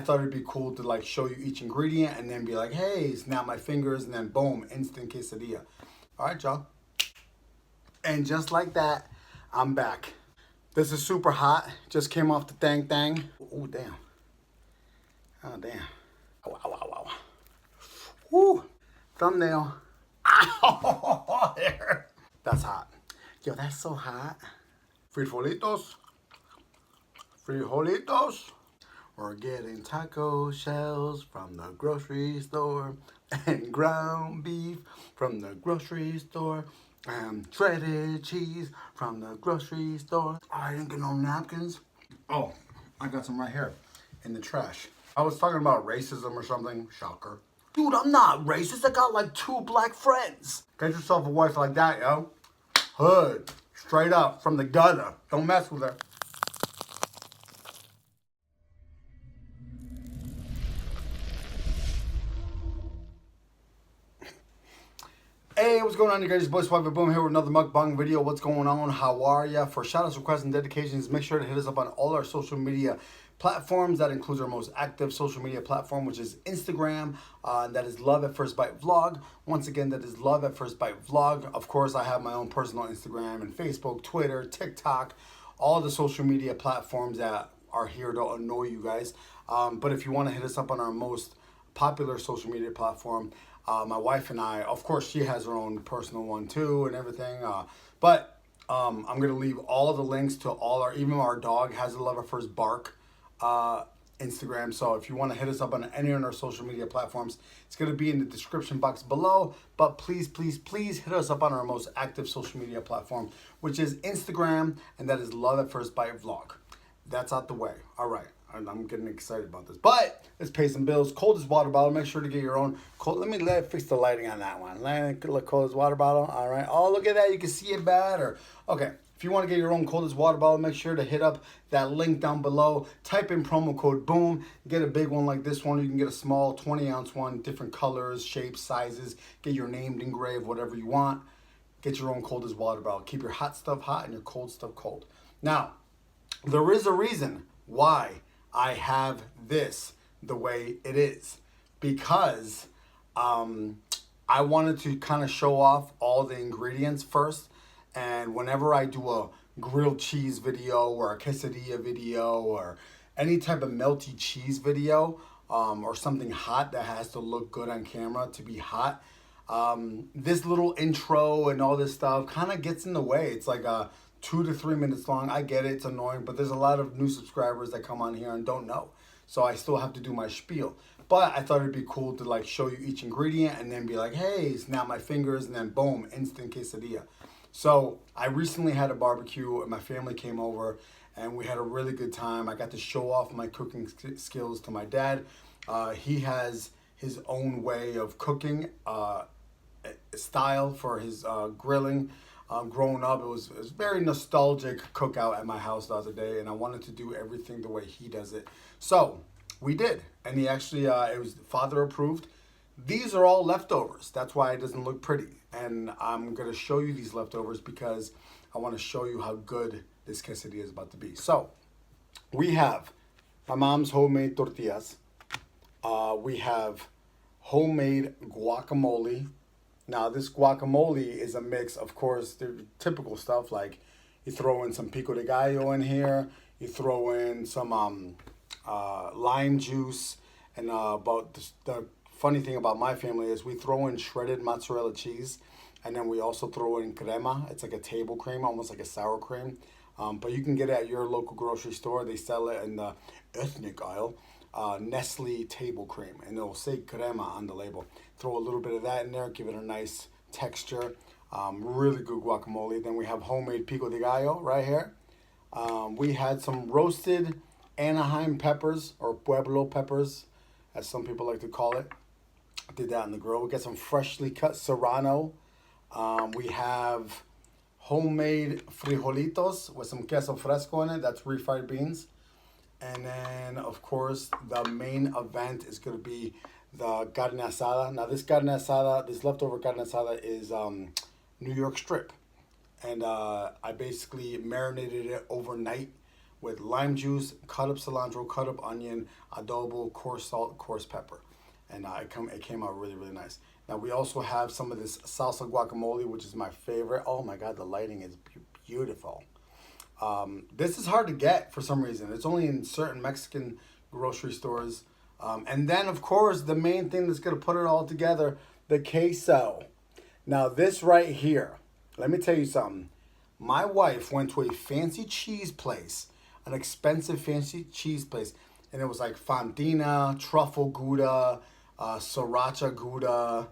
I thought it'd be cool to like show you each ingredient and then be like, hey, snap my fingers, and then boom, instant quesadilla. All right, y'all. And just like that, I'm back. This is super hot. Just came off the thang. Oh, damn. Oh, damn. Wow. Woo. Thumbnail. Ow. There. That's hot. Yo, that's so hot. Frijolitos. We're getting taco shells from the grocery store and ground beef from the grocery store and shredded cheese from the grocery store. Oh, I didn't get no napkins. Oh, I got some right here in the trash. I was talking about racism or something. Shocker. Dude, I'm not racist. I got like 2 black friends. Get yourself a wife like that, yo. Hood. Straight up from the gutter. Don't mess with her. Hey, what's going on, you guys? Boy Swiper Boom here with another mukbang video. What's going on? How are ya? For shoutouts, requests, and dedications, make sure to hit us up on all our social media platforms. That includes our most active social media platform, which is Instagram. That is Love at First Bite Vlog. Once again, that is Love at First Bite Vlog. Of course, I have my own personal Instagram and Facebook, Twitter, TikTok, all the social media platforms that are here to annoy you guys. But if you want to hit us up on our most popular social media platform, my wife and I, of course, she has her own personal one too and everything. But I'm going to leave all of the links to all even our dog has a Love at First Bark Instagram. So if you want to hit us up on any of our social media platforms, it's going to be in the description box below. But please hit us up on our most active social media platform, which is Instagram, and that is Love at First Bite Vlog. That's out the way. All right. I'm getting excited about this. But let's pay some bills. Coldest water bottle. Make sure to get your own cold. Let me fix the lighting on that one. Look, coldest water bottle. All right. Oh, look at that. You can see it bad. Okay. If you want to get your own coldest water bottle, make sure to hit up that link down below. Type in promo code BOOM. Get a big one like this one. You can get a small 20-ounce one, different colors, shapes, sizes. Get your name engraved, whatever you want. Get your own coldest water bottle. Keep your hot stuff hot and your cold stuff cold. Now, there is a reason why I have this the way it is, because I wanted to kind of show off all the ingredients first. And whenever I do a grilled cheese video or a quesadilla video or any type of melty cheese video or something hot that has to look good on camera to be hot, this little intro and all this stuff kind of gets in the way. It's like 2 to 3 minutes long. I get it, it's annoying, but there's a lot of new subscribers that come on here and don't know. So I still have to do my spiel. But I thought it'd be cool to like show you each ingredient and then be like, hey, snap my fingers, and then boom, instant quesadilla. So I recently had a barbecue and my family came over and we had a really good time. I got to show off my cooking skills to my dad. He has his own way of cooking style for his grilling. Growing up, it was very nostalgic cookout at my house the other day, and I wanted to do everything the way he does it. So we did, and he actually, it was father approved. These are all leftovers. That's why it doesn't look pretty. And I'm going to show you these leftovers because I want to show you how good this quesadilla is about to be. So we have my mom's homemade tortillas. We have homemade guacamole. Now, this guacamole is a mix, of course, the typical stuff, like you throw in some pico de gallo in here, you throw in some lime juice, and the funny thing about my family is we throw in shredded mozzarella cheese, and then we also throw in crema. It's like a table cream, almost like a sour cream, but you can get it at your local grocery store. They sell it in the ethnic aisle. Nestle table cream, and it'll say crema on the label. Throw a little bit of that in there, give it a nice texture. Really good guacamole. Then we have homemade pico de gallo right here. We had some roasted Anaheim peppers, or Pueblo peppers, as some people like to call it. Did that on the grill. We got some freshly cut serrano. We have homemade frijolitos with some queso fresco in it. That's refried beans. And then, of course, the main event is going to be the carne asada. Now, this carne asada, this leftover carne asada is New York strip. And I basically marinated it overnight with lime juice, cut up cilantro, cut up onion, adobo, coarse salt, coarse pepper. And it came out really, really nice. Now we also have some of this salsa guacamole, which is my favorite. Oh my God, the lighting is beautiful. This is hard to get for some reason. It's only in certain Mexican grocery stores. And then of course, the main thing that's gonna put it all together, the queso. Now this right here, let me tell you something. My wife went to a fancy cheese place, an expensive fancy cheese place, and it was like fontina, truffle Gouda, sriracha Gouda,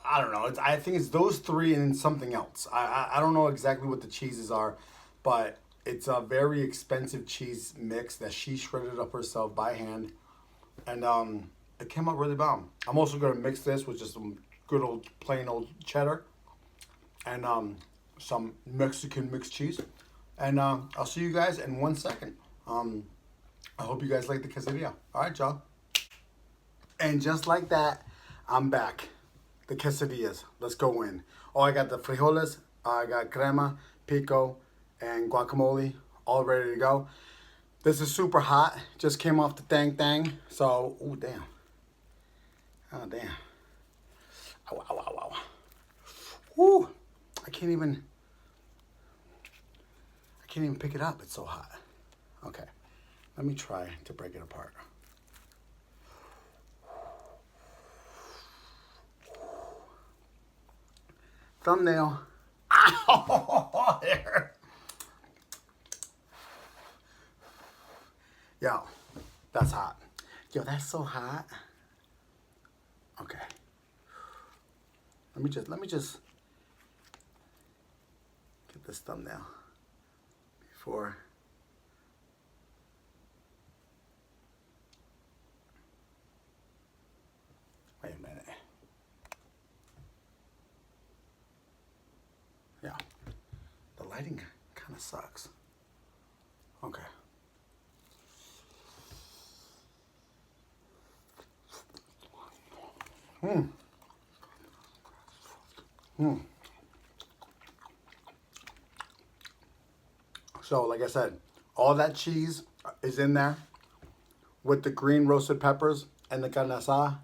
I don't know. I think it's those three and something else. I don't know exactly what the cheeses are, but it's a very expensive cheese mix that she shredded up herself by hand, and it came out really bomb. I'm also gonna mix this with just some good old plain old cheddar and some Mexican mixed cheese, and I'll see you guys in 1 second. I hope you guys like the quesadilla. All right, y'all. And just like that, I'm back. The quesadillas. Let's go in. Oh, I got the frijoles, I got crema, pico, and guacamole all ready to go. This is super hot. Just came off the thang. So, oh damn. Oh damn. Ow, ow, ow, ow. Woo! I can't even pick it up. It's so hot. Okay. Let me try to break it apart. Thumbnail. Ow! There. Yo, that's hot. Yo, that's so hot. Okay. Let me just get this thumbnail before. Wait a minute. Yeah, the lighting kind of sucks. Okay. So, like I said, all that cheese is in there with the green roasted peppers and the carne asada.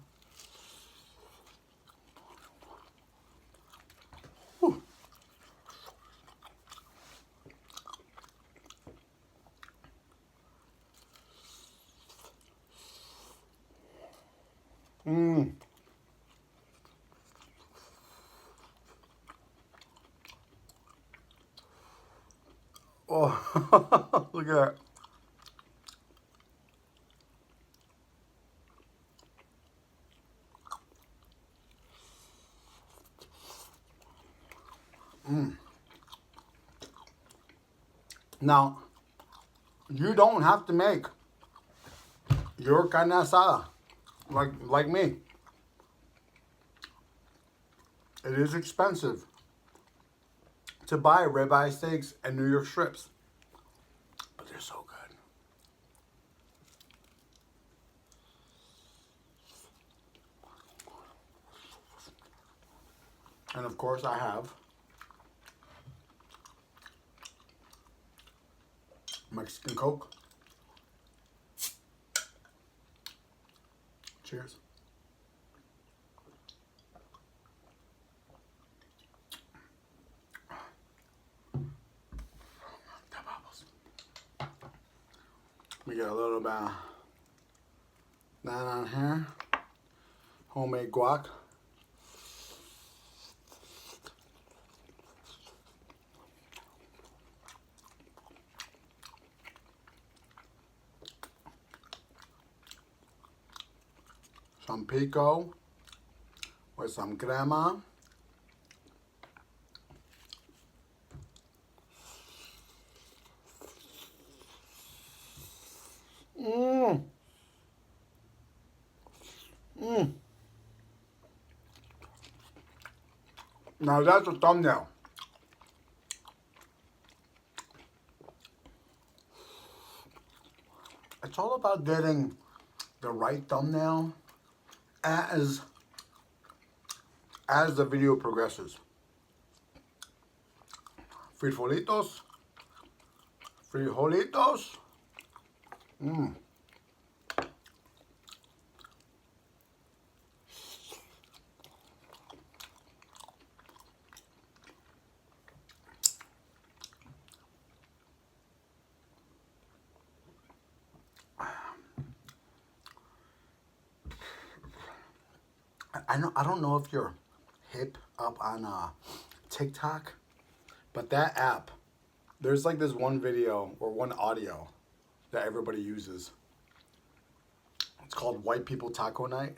Oh, look at that. Now, you don't have to make your carne asada like me. It is expensive to buy ribeye steaks and New York strips, but they're so good. And of course I have Mexican Coke. Cheers. We got a little bit of that on here. Homemade guac. Some pico with some crema. Now that's a thumbnail. It's all about getting the right thumbnail as the video progresses. Frijolitos Frijolitos. I don't know if you're hip up on TikTok, but that app, there's like this one video or one audio that everybody uses. It's called White People Taco Night.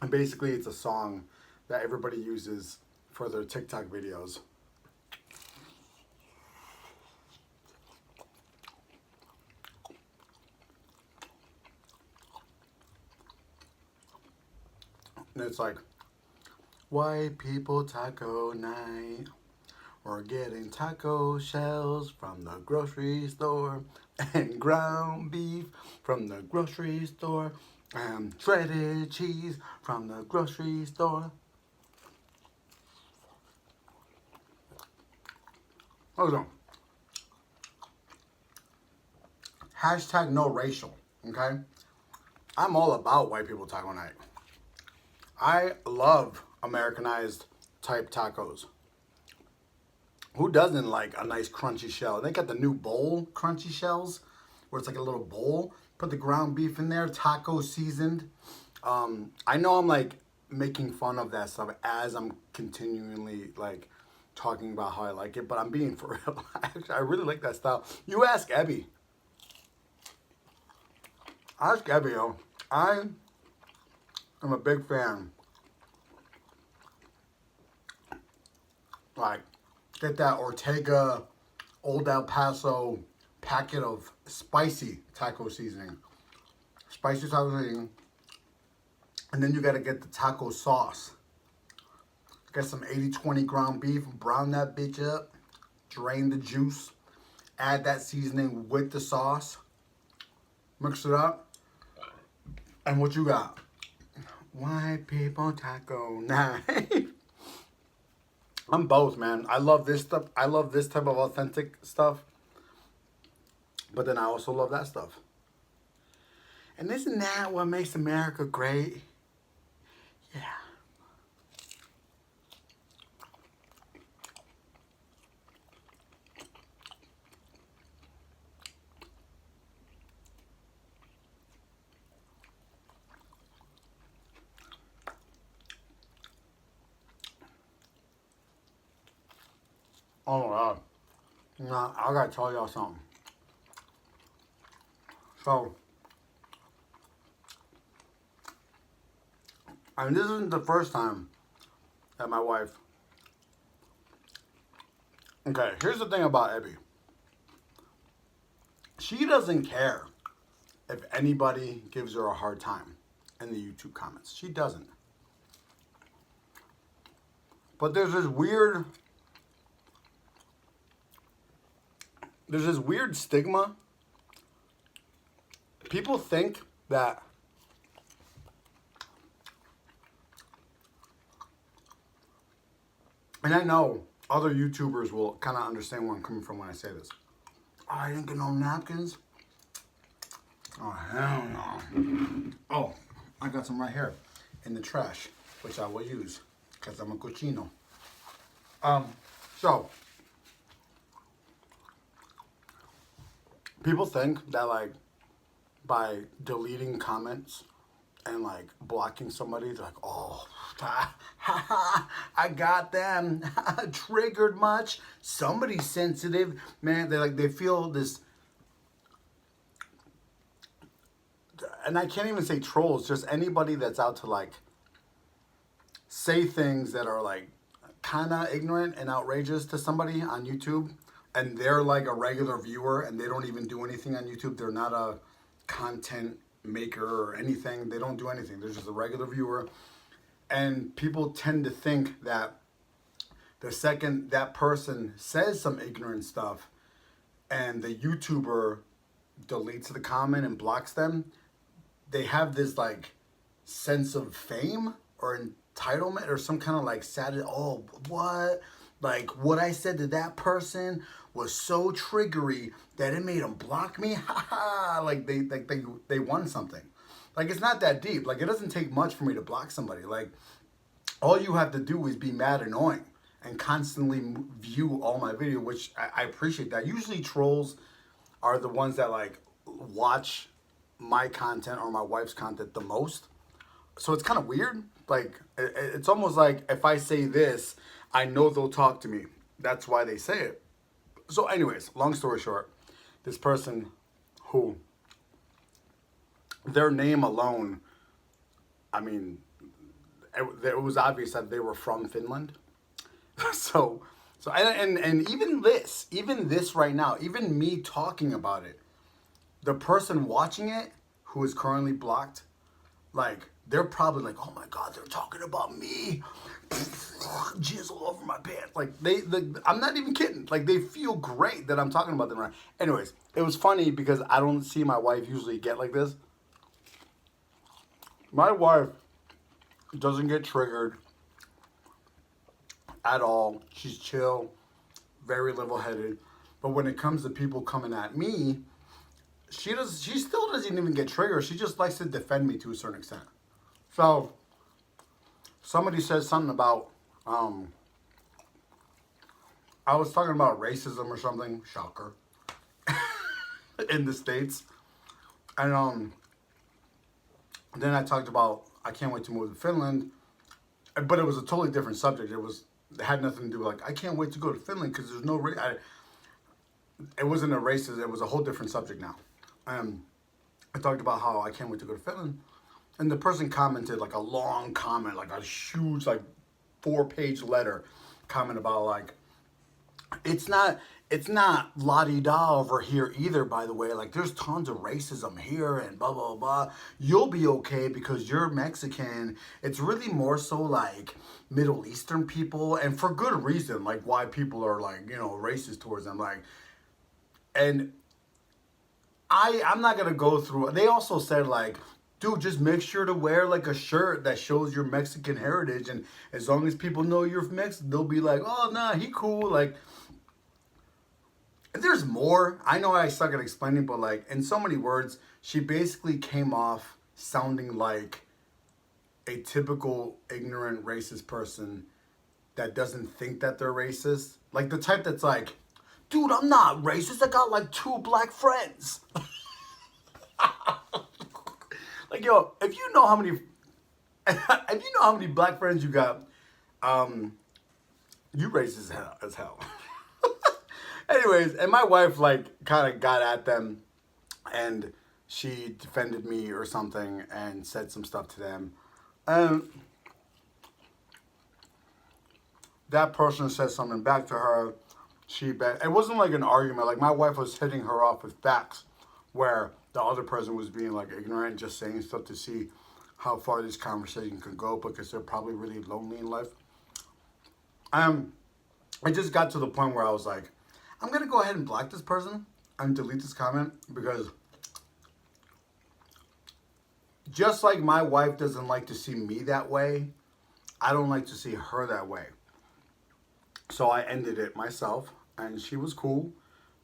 And basically it's a song that everybody uses for their TikTok videos. And it's like, white people taco night. We're getting taco shells from the grocery store, and ground beef from the grocery store, and shredded cheese from the grocery store. Hold on. Hashtag no racial, okay? I'm all about white people taco night. I love Americanized type tacos. Who doesn't like a nice crunchy shell? They got the new bowl crunchy shells where it's like a little bowl. Put the ground beef in there, taco seasoned. I know I'm like making fun of that stuff as I'm continually like talking about how I like it, but I'm being for real. I really like that style. You ask Ebby. Ask Ebby, yo. I'm a big fan. Like, get that Ortega Old El Paso packet of spicy taco seasoning. Spicy taco seasoning. And then you gotta get the taco sauce. Get some 80-20 ground beef, brown that bitch up, drain the juice, add that seasoning with the sauce, mix it up, and what you got? White people taco night. I'm both, man. I love this stuff. I love this type of authentic stuff. But then I also love that stuff. And isn't that what makes America great? Yeah. Oh my God. Nah, I gotta tell y'all something. So, I mean, this isn't the first time that my wife... Okay, here's the thing about Ebby. She doesn't care if anybody gives her a hard time in the YouTube comments. She doesn't. But there's this weird stigma. People think that and I know other YouTubers will kind of understand where I'm coming from when I say this. Oh, I didn't get no napkins? Oh, hell no. Oh, I got some right here in the trash, which I will use because I'm a cochino. So, people think that like by deleting comments and like blocking somebody, they're like, oh, I got them. Triggered much? Somebody's sensitive. Man, they feel this, and I can't even say trolls, just anybody that's out to like say things that are like kind of ignorant and outrageous to somebody on YouTube, and they're like a regular viewer and they don't even do anything on YouTube. They're not a content maker or anything. They don't do anything. They're just a regular viewer. And people tend to think that the second that person says some ignorant stuff and the YouTuber deletes the comment and blocks them, they have this like sense of fame or entitlement or some kind of like sad, oh, what? Like, what I said to that person was so triggery that it made them block me. Ha ha! Like they won something. Like, it's not that deep. Like, it doesn't take much for me to block somebody. Like, all you have to do is be mad annoying and constantly view all my video, which I appreciate that. Usually trolls are the ones that like watch my content or my wife's content the most. So it's kind of weird. Like, it's almost like if I say this, I know they'll talk to me. That's why they say it. So anyways, long story short, this person who, their name alone, I mean, it was obvious that they were from Finland. so and even this right now, even me talking about it, the person watching it who is currently blocked, like, they're probably like, oh my God, they're talking about me. Jizz all over my pants. Like, I'm not even kidding. Like, they feel great that I'm talking about them right. Anyways, it was funny because I don't see my wife usually get like this. My wife doesn't get triggered at all. She's chill, very level-headed. But when it comes to people coming at me, she still doesn't even get triggered. She just likes to defend me to a certain extent. So somebody said something about I was talking about racism or something, shocker, in the States. And then I talked about I can't wait to move to Finland, but it was a totally different subject. It had nothing to do with, like, I can't wait to go to Finland because there's no it wasn't a racist. It was a whole different subject now. I talked about how I can't wait to go to Finland, and the person commented like a long comment, like a huge, like 4-page letter comment about, like, it's not la-di-da over here either, by the way. Like, there's tons of racism here and blah, blah, blah. You'll be okay because you're Mexican. It's really more so like Middle Eastern people, and for good reason, like why people are, like, you know, racist towards them. Like, and I'm not going to go through. They also said, like, dude, just make sure to wear like a shirt that shows your Mexican heritage, and as long as people know you're Mexican, they'll be like, oh, nah, he cool. Like, there's more. I know I suck at explaining, but, like, in so many words, she basically came off sounding like a typical ignorant racist person that doesn't think that they're racist. Like, the type that's like, dude, I'm not racist. I got like 2 black friends. Like, yo, if you know how many black friends you got, you racist as hell. Anyways, and my wife, like, kind of got at them, and she defended me or something and said some stuff to them. And that person said something back to her. It wasn't like an argument. Like, my wife was hitting her off with facts, where the other person was being, like, ignorant and just saying stuff to see how far this conversation could go because they're probably really lonely in life. It just got to the point where I was like, I'm going to go ahead and block this person and delete this comment, because just like my wife doesn't like to see me that way, I don't like to see her that way. So I ended it myself, and she was cool,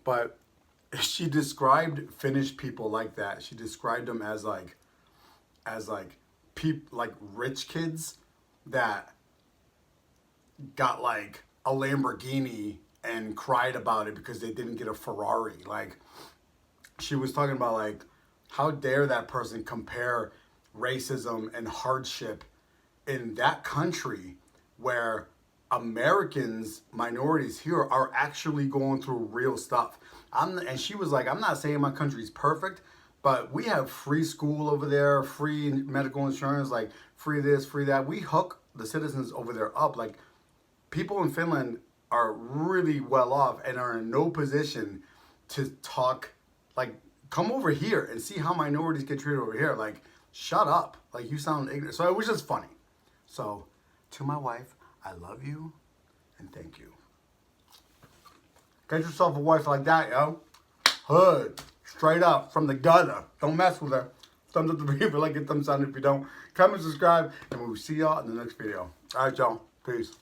but she described Finnish people like that. She described them as rich kids that got like a Lamborghini and cried about it because they didn't get a Ferrari. Like, she was talking about, like, how dare that person compare racism and hardship in that country where Americans, minorities here, are actually going through real stuff. And she was like, I'm not saying my country's perfect, but we have free school over there, free medical insurance, like free this, free that. We hook the citizens over there up. Like, people in Finland are really well off and are in no position to talk, like, come over here and see how minorities get treated over here. Like, shut up. Like, you sound ignorant. So it was just funny. So, to my wife, I love you and thank you. Get yourself a wife like that, yo. Hood. Straight up from the gutter. Don't mess with her. Thumbs up the video if you like it. Thumbs down if you don't. Comment, subscribe, and we'll see y'all in the next video. All right, y'all. Peace.